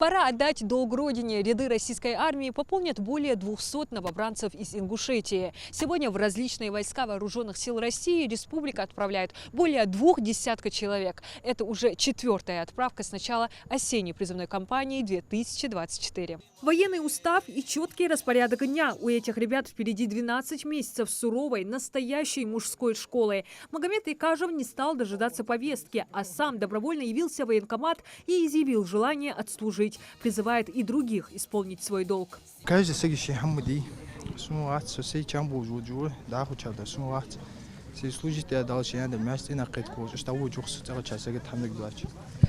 Пора отдать долг родине. Ряды российской армии пополнят более 200 новобранцев из Ингушетии. Сегодня в различные войска вооруженных сил России республика отправляет более 20 человек. Это уже 4-я отправка с начала осенней призывной кампании 2024. Военный устав и четкий распорядок дня. У этих ребят впереди 12 месяцев суровой, настоящей мужской школы. Магомед Икажев не стал дожидаться повестки, а сам добровольно явился в военкомат и изъявил желание отслужить. Призывает и других исполнить свой долг.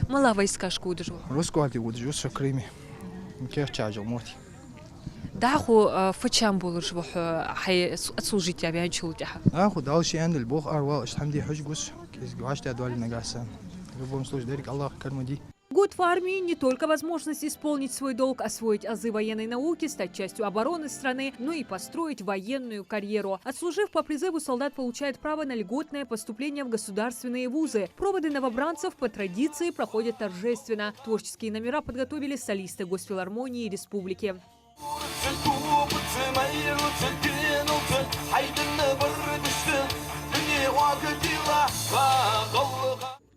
Мала войска шкудажу. Даху фачам булушву хай отслужить авианчултяха. Аху далши ан البوخ арва اشحمدي حجبس كيس гваште адвали нагасан. В любом случае, дарик Аллах кармади. Год в армии не только возможность исполнить свой долг, освоить азы военной науки, стать частью обороны страны, но и построить военную карьеру. Отслужив по призыву, солдат получает право на льготное поступление в государственные вузы. Проводы новобранцев по традиции проходят торжественно. Творческие номера подготовили солисты Госпилармонии Республики.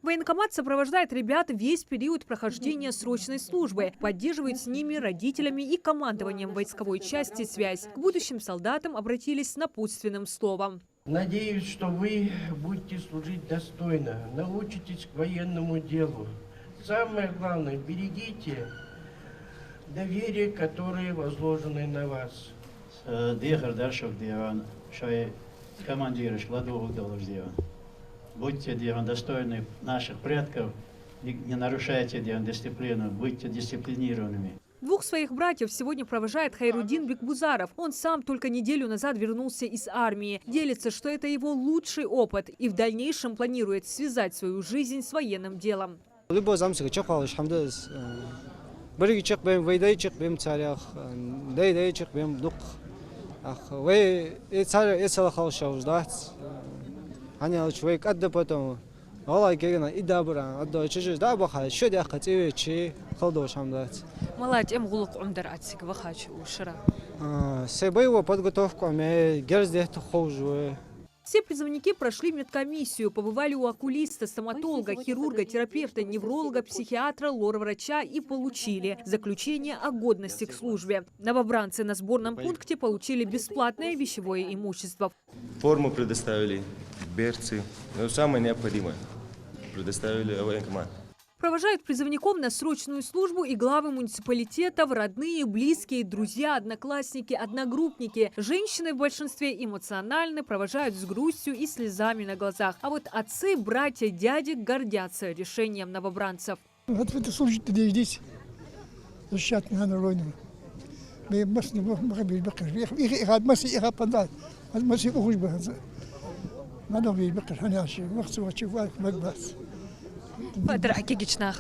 Военкомат сопровождает ребят весь период прохождения срочной службы, поддерживает с ними, родителями и командованием войсковой части связь. К будущим солдатам обратились с напутственным словом. Надеюсь, что вы будете служить достойно, научитесь к военному делу. Самое главное, берегите доверие, которое возложено на вас. Будьте достойны наших предков, не нарушайте дисциплину, будьте дисциплинированными. Двух своих братьев сегодня провожает Хайрудин Бекбузаров. Он сам только неделю назад вернулся из армии. Делится, что это его лучший опыт и в дальнейшем планирует связать свою жизнь с военным делом. أنا شوي قد بتوم والله كأنه إدابرا أدو تشجع دابخا شو ده خطيبي شيء خلدو شامدات. Малать эмгулук умдар атсик вахач ушра. Себоево подготовку мы герзде хожу. Все призывники прошли медкомиссию, побывали у окулиста, стоматолога, хирурга, терапевта, невролога, психиатра, лор-врача и получили заключение о годности к службе. Новобранцы на сборном пункте получили бесплатное вещевое имущество. Форму предоставили, берцы, но самое необходимое предоставили военкомат. Провожают призывников на срочную службу и главы муниципалитетов, родные, близкие, друзья, одноклассники, одногруппники. Женщины в большинстве эмоциональны, провожают с грустью и слезами на глазах. А вот отцы, братья, дяди гордятся решением новобранцев. Вот это служить здесь, защищать меня на родину. Федор Акигичнах.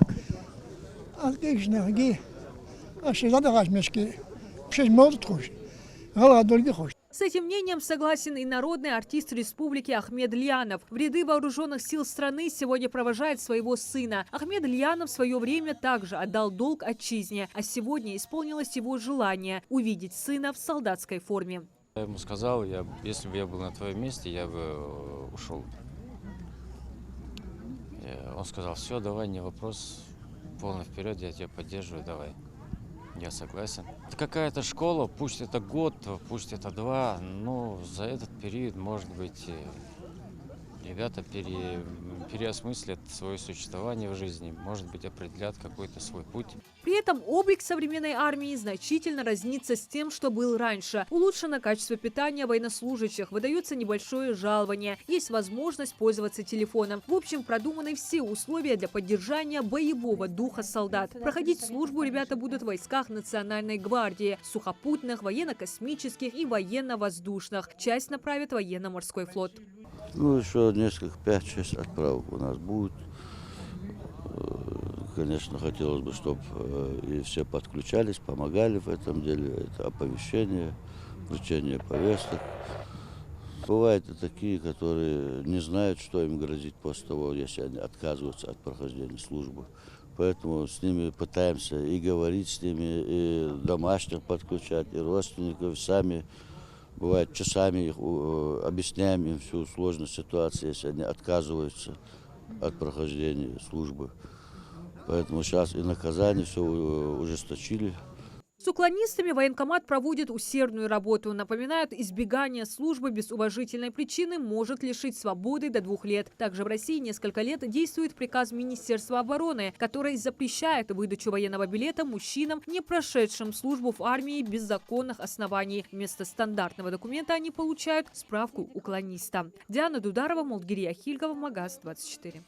С этим мнением согласен и народный артист республики Ахмед Льянов. В ряды вооруженных сил страны сегодня провожает своего сына. Ахмед Льянов в свое время также отдал долг отчизне, а сегодня исполнилось его желание увидеть сына в солдатской форме. Я ему сказал, если бы я был на твоем месте, я бы ушел. Он сказал, все, давай, не вопрос, полный вперед, я тебя поддерживаю, давай. Я согласен. Это какая-то школа, пусть это год, пусть это 2, но за этот период, может быть, ребята переосмыслят свое существование в жизни, может быть, определят какой-то свой путь. При этом облик современной армии значительно разнится с тем, что был раньше. Улучшено качество питания военнослужащих, выдается небольшое жалование, есть возможность пользоваться телефоном. В общем, продуманы все условия для поддержания боевого духа солдат. Проходить службу ребята будут в войсках Национальной гвардии, сухопутных, военно-космических и военно-воздушных. Часть направит военно-морской флот. Ну, еще несколько, 5-6 отправок у нас будет. Конечно, хотелось бы, чтобы и все подключались, помогали в этом деле. Это оповещение, вручение повесток. Бывают и такие, которые не знают, что им грозит после того, если они отказываются от прохождения службы. поэтому с ними пытаемся и говорить с ними, и домашних подключать, и родственников. Сами, бывает, часами их объясняем им всю сложность ситуации, если они отказываются от прохождения службы. Поэтому сейчас и наказание все ужесточили. С уклонистами военкомат проводит усердную работу. Напоминают, избегание службы без уважительной причины может лишить свободы до 2 лет. Также в России несколько лет действует приказ Министерства обороны, который запрещает выдачу военного билета мужчинам, не прошедшим службу в армии без законных оснований. Вместо стандартного документа они получают справку уклониста. Диана Дударова, Молдгирия Хильгова, Магаз 24.